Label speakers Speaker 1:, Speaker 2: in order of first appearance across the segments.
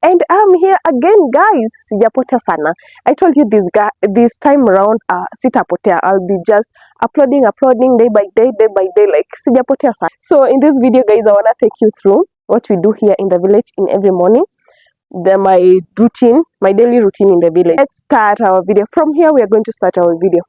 Speaker 1: And I'm here again, guys. Sijapotea sana. I told you this time around, sitapotea. I'll be just uploading day by day, like sijapotea sana. So in this video, guys, I wanna take you through what we do here in the village in every morning. My daily routine in the village. Let's start our video. From here, we are going to start our video.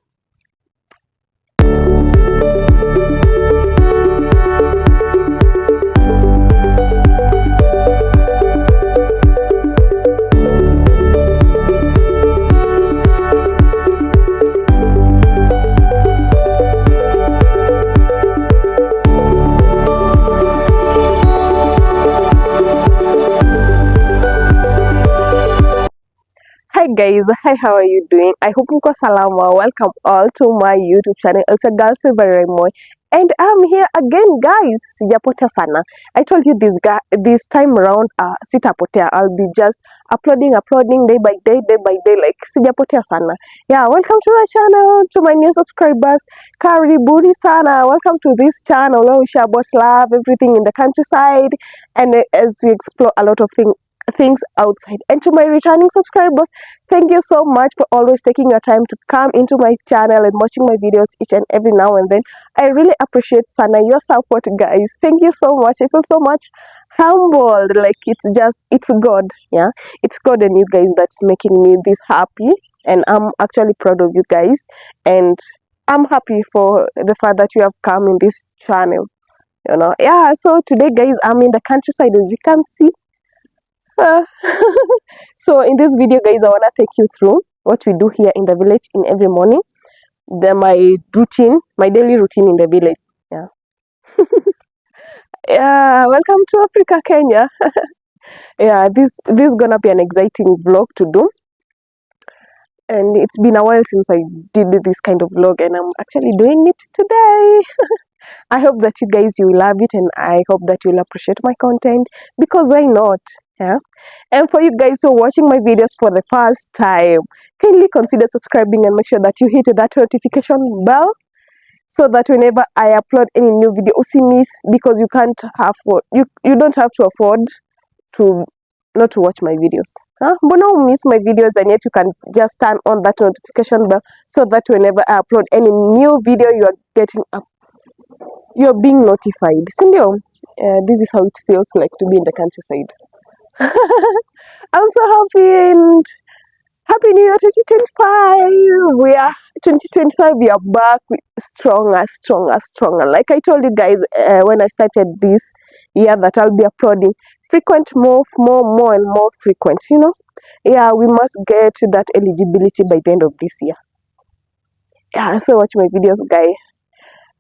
Speaker 1: Hi guys, hi, how are you doing? I hope mko salama. Welcome all to my YouTube channel. It's a girl Silver Moy, and I'm here again, guys. Sijapotea sana. I told you this time around, sitapotea. I'll be just uploading day by day, like sijapotea sana. Yeah, welcome to my channel, to my new subscribers. Karibuni sana. Welcome to this channel where we share about love, everything in the countryside, and as we explore a lot of things outside. And to my returning subscribers, thank you so much for always taking your time to come into my channel and watching my videos each and every now and then. I really appreciate sana your support, guys. Thank you so much. I feel so much humbled, like it's God. Yeah, it's God and you guys that's making me this happy, and I'm actually proud of you guys, and I'm happy for the fact that you have come in this channel, you know. Yeah, so today, guys, I'm in the countryside, as you can see. So in this video, guys, I want to take you through what we do here in the village in every morning. My daily routine in the village. Yeah. Yeah, welcome to Africa, Kenya. Yeah, this is gonna be an exciting vlog to do, and it's been a while since I did this kind of vlog, and I'm actually doing it today. I hope that you guys will love it, and I hope that you'll appreciate my content, because why not? Yeah. And for you guys who are watching my videos for the first time, kindly consider subscribing and make sure that you hit that notification bell, so that whenever I upload any new video, miss, because you don't have to afford to not to watch my videos. But now miss my videos, and yet you can just turn on that notification bell, so that whenever I upload any new video, you're being notified. Sindio, this is how it feels like to be in the countryside. I'm so happy, and happy New Year 2025. We are 2025. We are back stronger. Like I told you guys when I started this year, that I'll be uploading frequent, more and more frequent. You know, yeah, we must get that eligibility by the end of this year. Yeah, so watch my videos, guys.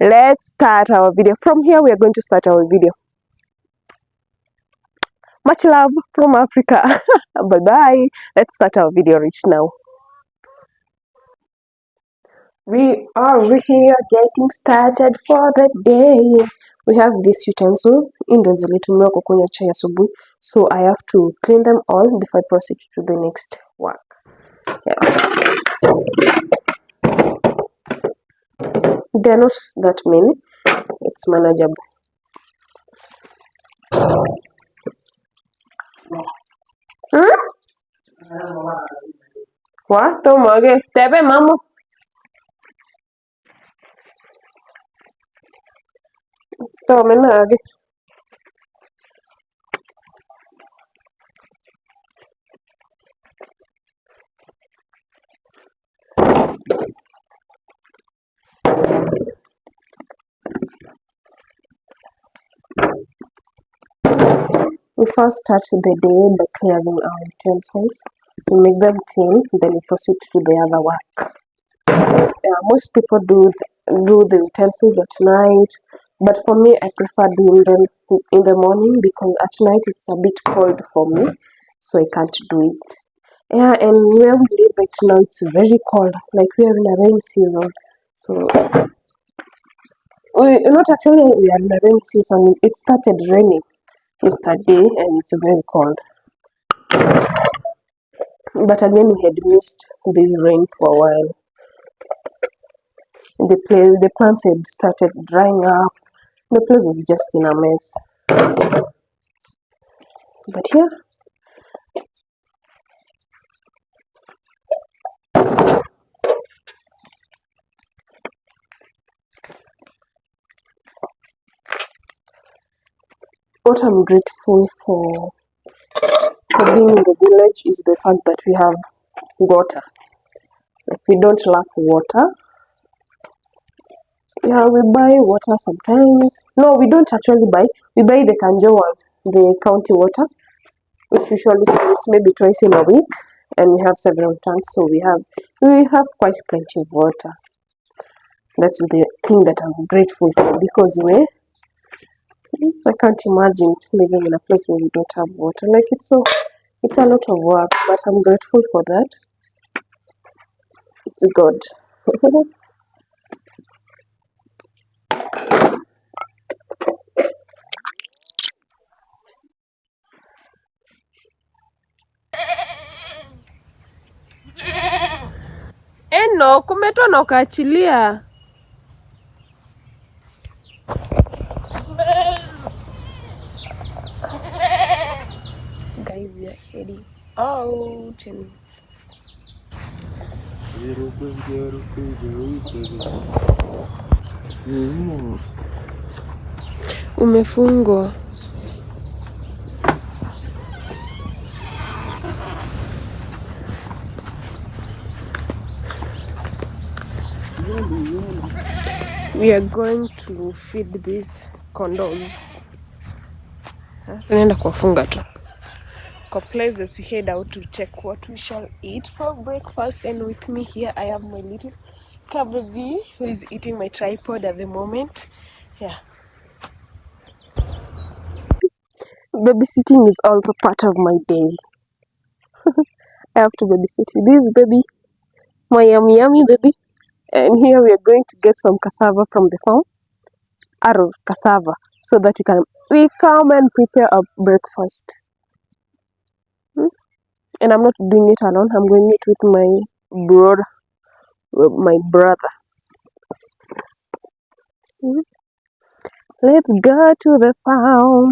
Speaker 1: Let's start our video. From here, we are going to start our video. Much love from Africa. Bye bye. Let's start our video right now. We are here getting started for the day. We have this utensil in the zilitumia kukunywa chai asubuhi, so I have to clean them all before I proceed to the next work. Yeah. They're not that many. It's manageable. What? Tomage. Tebe mama. Tome nage. We first start the day by clearing our utensils. We make them clean, then we proceed to the other work. Most people do the utensils at night, but for me, I prefer doing them in the morning, because at night it's a bit cold for me, so I can't do it. Yeah, and where we live right now, it's very cold. Like, we are in a rain season, so we are in a rain season. It started raining yesterday, and it's very cold. But again, we had missed this rain for a while. The plants had started drying up. The place was just in a mess. But yeah, what I'm grateful for being in the village is the fact that we have water. Like, we don't lack water. Yeah, we buy water sometimes. No, we don't actually buy. We buy the Kanjo ones, the county water, which usually comes maybe twice in a week, and we have several tanks, so we have quite plenty of water. That's the thing that I'm grateful for, because I can't imagine living in a place where we don't have water. Like, it's a lot of work, but I'm grateful for that. It's good. Eno, kumetwa na ukaachilia. Guys, we are heading out and umefungwa. We are going to feed these condos. Tunaenda kuwafunga tu. Kwa places we head out to check what we shall eat for breakfast, and with me here I have my little baby who is eating my tripod at the moment. Yeah. Babysitting is also part of my day. I have to babysit this baby, my yummy baby. And here we are going to get some cassava from the farm, out of cassava, so that we come and prepare our breakfast. And I'm not doing it alone. I'm doing it with my brother. Let's go to the farm.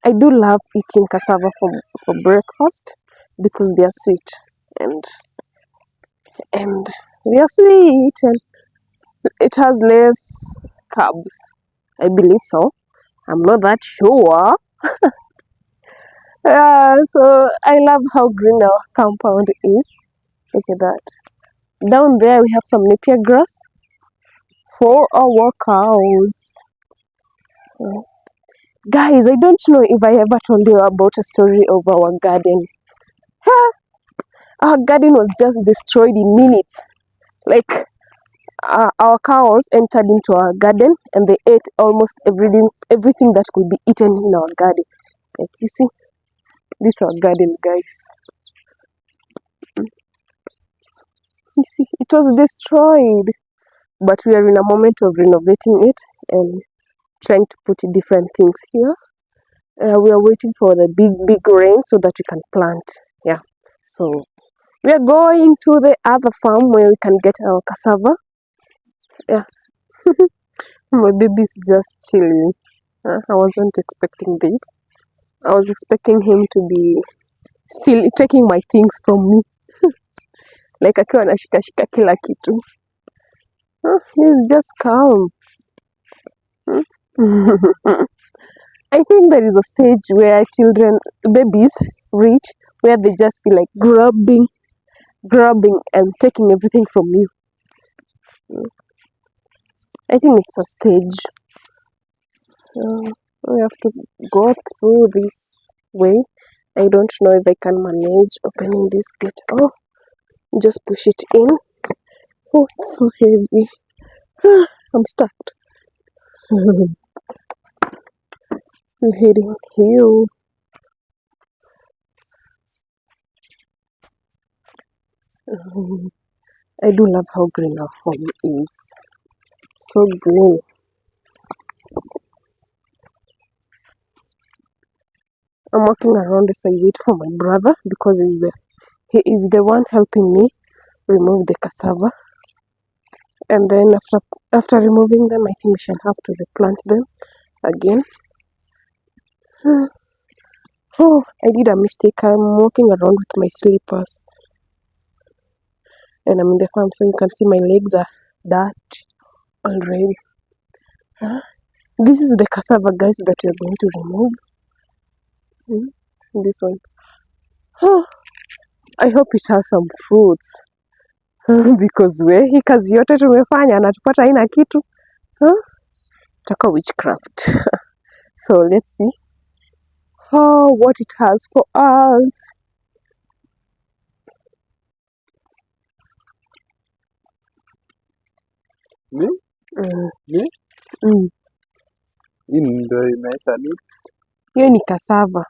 Speaker 1: I do love eating cassava for breakfast because they are sweet and they are sweet, and it has less carbs. I believe so. I'm not that sure. So I love how green our compound is. Look at that. Down there we have some napier grass for our cows. Guys, I don't know if I ever told you about a story of our garden. Our garden was just destroyed in minutes. Like, our cows entered into our garden and they ate almost everything that could be eaten in our garden. Like, you see, this is our garden, guys. You see, it was destroyed, but we are in a moment of renovating it and trying to put different things here. We are waiting for the big rain so that we can plant. Yeah, so we are going to the other farm where we can get our cassava. Yeah. My baby is just chilling. I wasn't expecting this. I was expecting him to be still taking my things from me. Like, akiwa anashikashika kila kitu. He's just calm. I think there is a stage where babies reach where they just feel like grabbing and taking everything from you. I think it's a stage. We have to go through this way. I don't know if I can manage opening this gate. Oh, just push it in. Oh, it's so heavy. I'm stuck. We're heading here. I do love how green our home is. So green. I'm walking around as I wait for my brother because he is the one helping me remove the cassava. And then after removing them, I think we shall have to replant them again. Oh, I did a mistake. I'm walking around with my slippers. And I'm in the farm, so you can see my legs are dirt already. This is the cassava, guys, that we're going to remove. This one. I hope it has some fruits. Because hii kazi yote tumefanya na tupata haina kitu. Taka witchcraft. So let's see what it has for us.
Speaker 2: Hii ndio inaitwa nini?
Speaker 1: Hiyo ni cassava.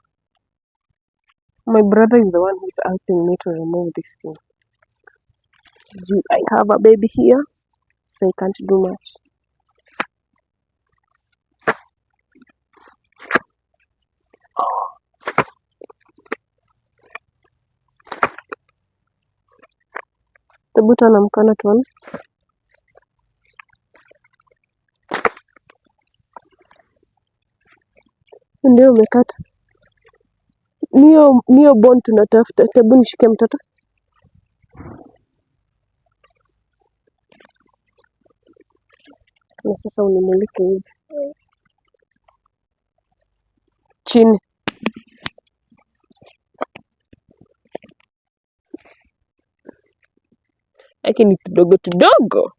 Speaker 1: My brother is the one who's helping me to remove this thing. I have a baby here, so I can't do much. Tabuta na mkono tuone. Ndio umekata. Niyo bone tunatafuta. Tebu nishike mtoto. Na sasa unimulike hivi. Chini. Haki ni tudogo tudogo.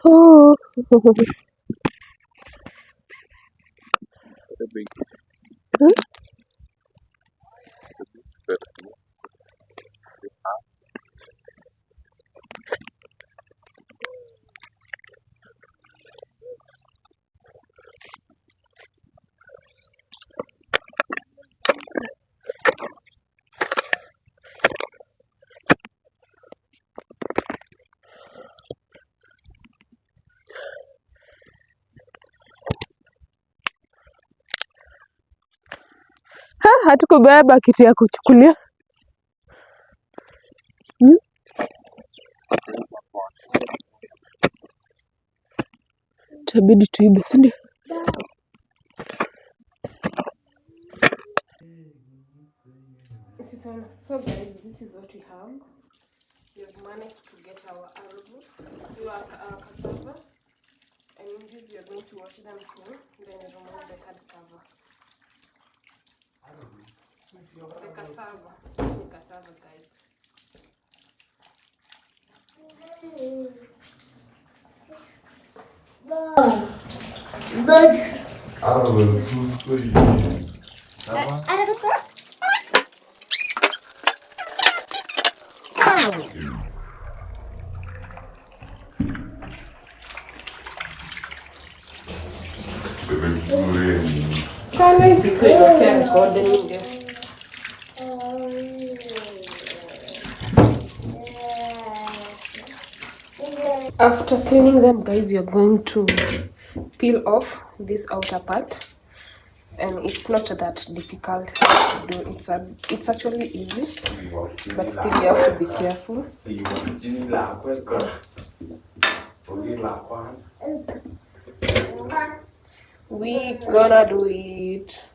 Speaker 1: Oh. Hatukubeba kitu ya kuchukulia. Itabidi tuibe, si ndio? So guys, this is what we have. We have managed to get our arrowroot, our cassava, and in this we are going to wash them through, then remove the hard cover. The cassava, guys.
Speaker 2: Arrowroot squeeze.
Speaker 1: After cleaning them, guys, we are going to peel off this outer part, and it's not that difficult to do. It's actually easy, but still you have to be careful. We gonna do it.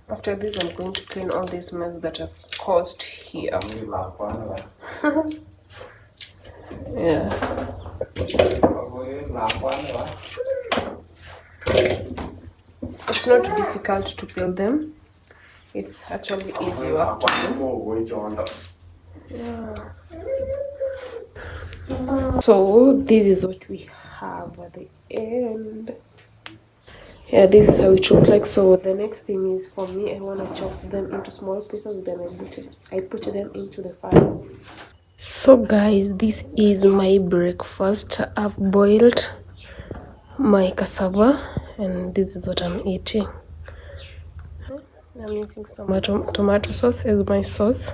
Speaker 1: After this, I'm going to clean all these mess that I've caused here. Yeah. It's not difficult to peel them. It's actually easy work to do. Yeah. So this is what we have at the end. Yeah, this is how it looks like. So the next thing is for me, I want to chop them into small pieces, then I put them into the fire. So guys, this is my breakfast. I've boiled my cassava and this is what I'm eating. I'm using some tomato sauce as my sauce.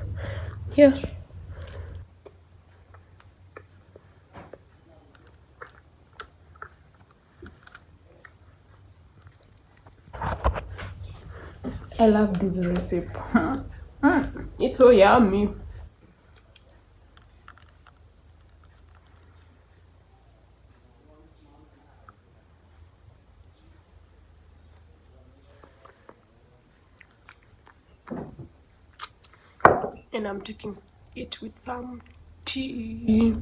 Speaker 1: Yeah. I love this recipe. It's so yummy. And I'm taking it with some tea.